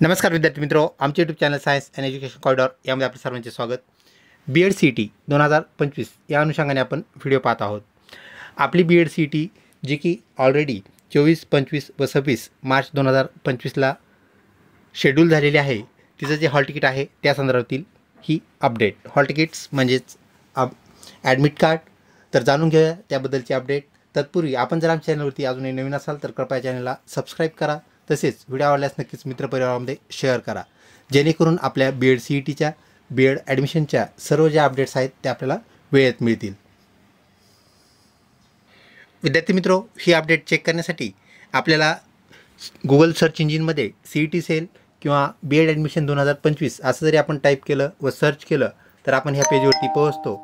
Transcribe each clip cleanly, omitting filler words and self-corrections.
नमस्कार विद्यार्थी मित्रों, आमचे YouTube channel science and education corridor यामध्ये आपले सर्वांचे स्वागत। BEd CET 2025 या अनुषंगाने आपण व्हिडिओ पाहत आहोत। आपली BEd CET जी की ऑलरेडी 24, 25 व 26 मार्च 2025ला शेड्यूल झालेली आहे, तिचं जे हॉल तिकीट आहे त्या संदर्भातील ही अपडेट। हॉल तिकीट्स म्हणजेच ॲडमिट कार्ड, तर जाणून घेऊया त्याबद्दलची अपडेट। तत्पूर्वी आपण जर आमच्या चॅनलवरती अजूनही नवीन असाल तर कृपया चॅनलला सबस्क्राईब करा, तसेच व्हिडिओ आवडल्यास नक्कीच मित्रपरिवारामध्ये शेअर करा, जेणेकरून आपल्या BEd CETच्या BEd ॲडमिशनच्या सर्व ज्या अपडेट्स आहेत त्या आपल्याला वेळेत मिळतील। विद्यार्थी मित्रों, ही अपडेट चेक करण्यासाठी आपल्याला गुगल सर्च इंजिनमध्ये CET सेल किंवा BEd ॲडमिशन 2025 असं जरी आपण टाईप केलं व सर्च केलं तर आपण ह्या पेजवरती पोहोचतो।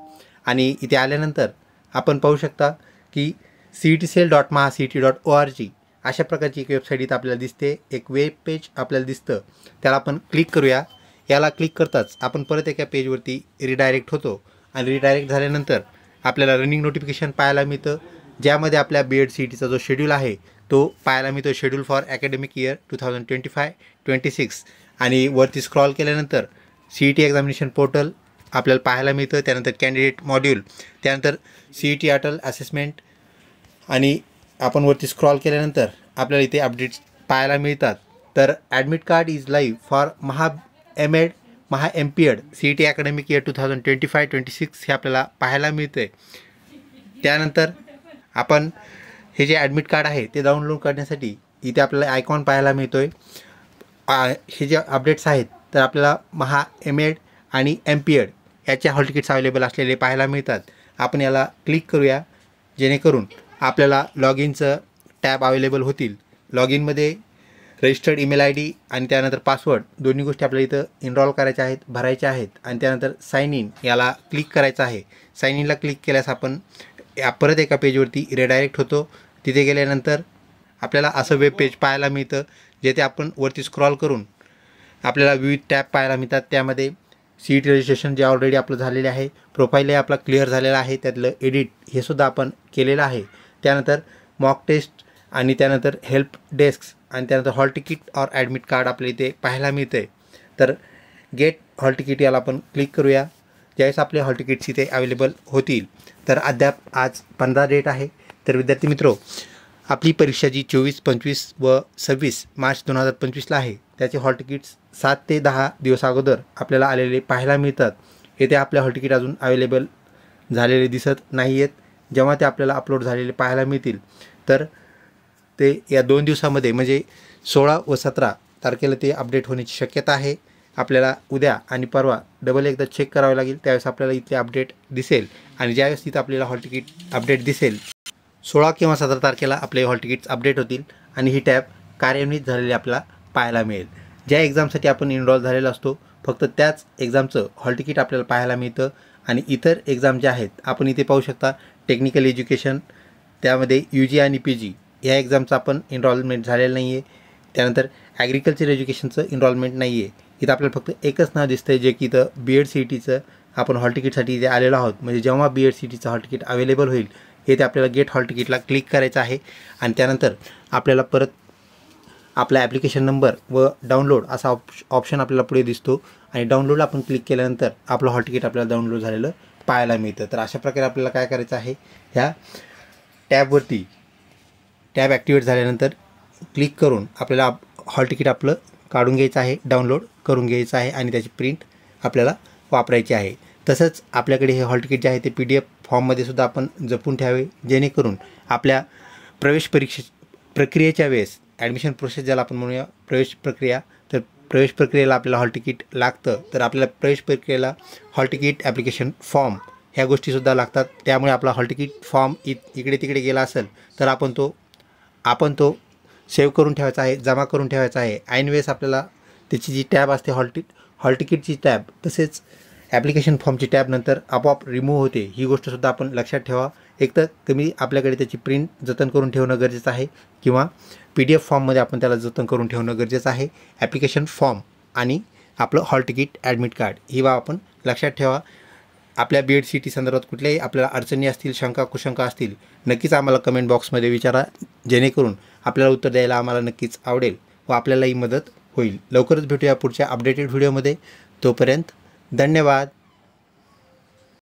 आणि इथे आल्यानंतर आपण पाहू शकता की cetcell.mahacet.org अशा प्रकारची एक वेबसाईट इथं आपल्याला दिसते। एक वेब पेज आपल्याला दिसतं, त्याला आपण क्लिक करूया। याला क्लिक करताच आपण परत एका पेजवरती रिडायरेक्ट होतो आणि रिडायरेक्ट झाल्यानंतर आपल्याला रनिंग नोटिफिकेशन पाहायला मिळतं, ज्यामध्ये आपल्या BEd CETचा जो शेड्यूल आहे तो पाहायला मिळतो, शेड्यूल फॉर ॲकॅडमिक इयर 2025-26। आणि वरती स्क्रॉल केल्यानंतर CET एक्झामिनेशन पोर्टल आपल्याला पाहायला मिळतं, त्यानंतर कॅन्डिडेट मॉड्यूल, त्यानंतर CET अटल असेसमेंट, आणि आपण वरती स्क्रॉल केल्यानंतर आपल्याला इथे अपडेट्स पाहायला मिळतात। तर admit card is live for MHA Maha MPEd CET academic year 2025-26 हे आपल्याला पाहायला मिळते। त्यानंतर आपण हे जे ॲडमिट कार्ड आहे ते डाउनलोड करण्यासाठी इथे आपल्याला आयकॉन पाहायला मिळतो आहे। हे जे अपडेट्स आहेत तर आपल्याला MHA आणि MPEd याचे हॉल तिकीट्स अवेलेबल असलेले पाहायला मिळतात। आपण याला क्लिक करूया, जेणेकरून आपल्याला लॉग इनचं टॅब अवेलेबल होतील। लॉग इनमध्ये रजिस्टर्ड ईमेल ID आणि त्यानंतर पासवर्ड दोन्ही गोष्टी आपल्याला इथं इनरोल करायच्या आहेत, भरायच्या आहेत, आणि त्यानंतर साइन इन याला क्लिक करायचं आहे। साइन इनला क्लिक केल्यास आपण परत एका पेजवरती रिडायरेक्ट होतो। तिथे गेल्यानंतर आपल्याला असं वेब पेज पाहायला मिळतं, जेथे आपण वरती स्क्रॉल करून आपल्याला विविध टॅब पाहायला मिळतात। त्यामध्ये CET रजिस्ट्रेशन जे ऑलरेडी आपलं झालेले आहे, प्रोफाईल हे आपला क्लिअर झालेला आहे, त्यातलं एडिट हे सुद्धा आपण केलेलं आहे। त्यानंतर मॉक टेस्ट आणि त्यानंतर हेल्प डेस्क आणि त्यानंतर हॉल तिकीट और ॲडमिट कार्ड आपल्या इथे पाहायला मिळते। तर गेट हॉल तिकीट याला आपण क्लिक करूया, ज्यावेळेस आपले हॉल तिकीट्स इथे अवेलेबल होतील। तर अद्याप आज 15 डेट आहे। तर विद्यार्थी मित्रों, आपली परीक्षा जी 24, 25 व 26 मार्च 2025ला आहे त्याचे हॉल तिकीट्स 7 ते 10 दिवस अगोदर आपल्याला आलेले पाहायला मिळतात। येथे आपले हॉल तिकीट अजून अवेलेबल झालेले दिसत नाही आहेत। जेव्हा ते आपल्याला अपलोड झालेले पाहायला मिळतील तर ते या 2 दिवसामध्ये म्हणजे 16 व 17 तारखेला ते अपडेट होण्याची शक्यता आहे। आपल्याला उद्या आणि परवा डबल एकदा चेक करावे लागेल, त्यावेळेस आपल्याला इथले अपडेट दिसेल। आणि ज्यावेळेस तिथं आपल्याला हॉल तिकीट अपडेट दिसेल 16 किंवा 17 तारखेला आपले हॉल तिकीट्स अपडेट होतील आणि ही टॅब कार्यान्वित झालेली आपल्याला पाहायला मिळेल। ज्या एक्झामसाठी आपण इनरोल झालेला असतो फक्त त्याच एक्झामचं हॉल तिकीट आपल्याला पाहायला मिळतं। आणि इतर एक्झाम ज्या आहेत आपण इथे पाहू शकता, टेक्निकल एज्युकेशन, त्यामध्ये UG आणि PG या एक्झामचं आपण इनरोलमेंट झालेलं नाही आहे। त्यानंतर ॲग्रिकल्चर एज्युकेशनचं इनरोलमेंट नाही आहे। इथं आपल्याला फक्त एकच नाव दिसतं आहे, जे की इथं BEd CETचं आपण हॉल तिकीटसाठी इथे आलेलो आहोत। म्हणजे जेव्हा BEd CETचं हॉल तिकीट अवेलेबल होईल येथे आपल्याला गेट हॉल तिकीटला क्लिक करायचं आहे आणि त्यानंतर आपल्याला परत आपला ॲप्लिकेशन नंबर व डाउनलोड असा ऑप्शन आपल्याला पुढे दिसतो आणि डाउनलोडला आपण क्लिक केल्यानंतर आपलं हॉल तिकीट आपल्याला डाउनलोड झालेलं पाहायला मिळतं। तर अशा प्रकारे आपल्याला काय करायचं आहे, ह्या टॅबवरती टॅब ॲक्टिवेट झाल्यानंतर क्लिक करून आपल्याला हॉल तिकीट आपलं काढून घ्यायचं आहे, डाउनलोड करून घ्यायचं आहे आणि त्याची प्रिंट आपल्याला वापरायची आहे। तसंच आपल्याकडे हे हॉल तिकीट जे आहे ते PDF फॉर्ममध्ये सुद्धा आपण जपून ठेवावे, जेणेकरून आपल्या प्रवेश प्रक्रियेच्या वेळेस ॲडमिशन प्रोसेस ज्याला आपण म्हणूया प्रवेश प्रक्रिया, तर प्रवेश प्रक्रियेला आपल्याला हॉल तिकीट लागतं। तर आपल्याला प्रवेश प्रक्रियेला हॉल तिकीट ॲप्लिकेशन फॉर्म ह्या गोष्टीसुद्धा लागतात। त्यामुळे आपला हॉल तिकीट फॉर्म इकडे तिकडे गेला असेल तर आपण तो सेव्ह करून ठेवायचा आहे, जमा करून ठेवायचा आहे। ऐन वेळेस आपल्याला त्याची जी टॅब असते हॉल तिकीटची टॅब, तसेच ॲप्लिकेशन फॉर्मची टॅब नंतर आपोआप रिमूव्ह होते, ही गोष्टसुद्धा आपण लक्षात ठेवा। एक तर कमी आपल्याकडे त्याची प्रिंट जतन करून ठेवणं गरजेचं आहे किंवा PDF फॉर्ममध्ये आपण त्याला जतन करून ठेवणं गरजेचं आहे। ॲप्लिकेशन फॉर्म आणि आपलं हॉल तिकीट ॲडमिट कार्ड ही बाब आपण लक्षात ठेवा। आपल्या BEd CET संदर्भात कुठल्याही आपल्याला अडचणी असतील, शंका कुशंका असतील, नक्कीच आम्हाला कमेंट बॉक्समध्ये विचारा, जेणेकरून आपल्याला उत्तर द्यायला आम्हाला नक्कीच आवडेल व आपल्यालाही मदत होईल. लवकरच भेटूया पुढच्या अपडेटेड व्हिडिओमध्ये. तोपर्यंत धन्यवाद.